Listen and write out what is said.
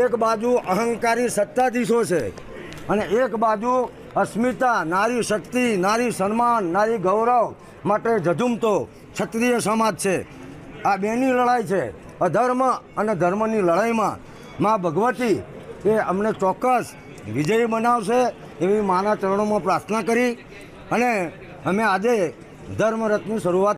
એક બાજુ અહંકારી સત્તાધીશો છે અને એક બાજુ અસ્મિતા, નારી શક્તિ, નારી સન્માન, નારી ગૌરવ માટે ઝઝૂમતો ક્ષત્રિય સમાજ છે. આ બેની લડાઈ છે. અધર્મ અને ધર્મની લડાઈમાં મા ભગવતી એ અમને ચોક્કસ વિજયી બનાવશે એવી માના ચરણોમાં પ્રાર્થના કરી અને અમે આજે ધર્મરથની શરૂઆત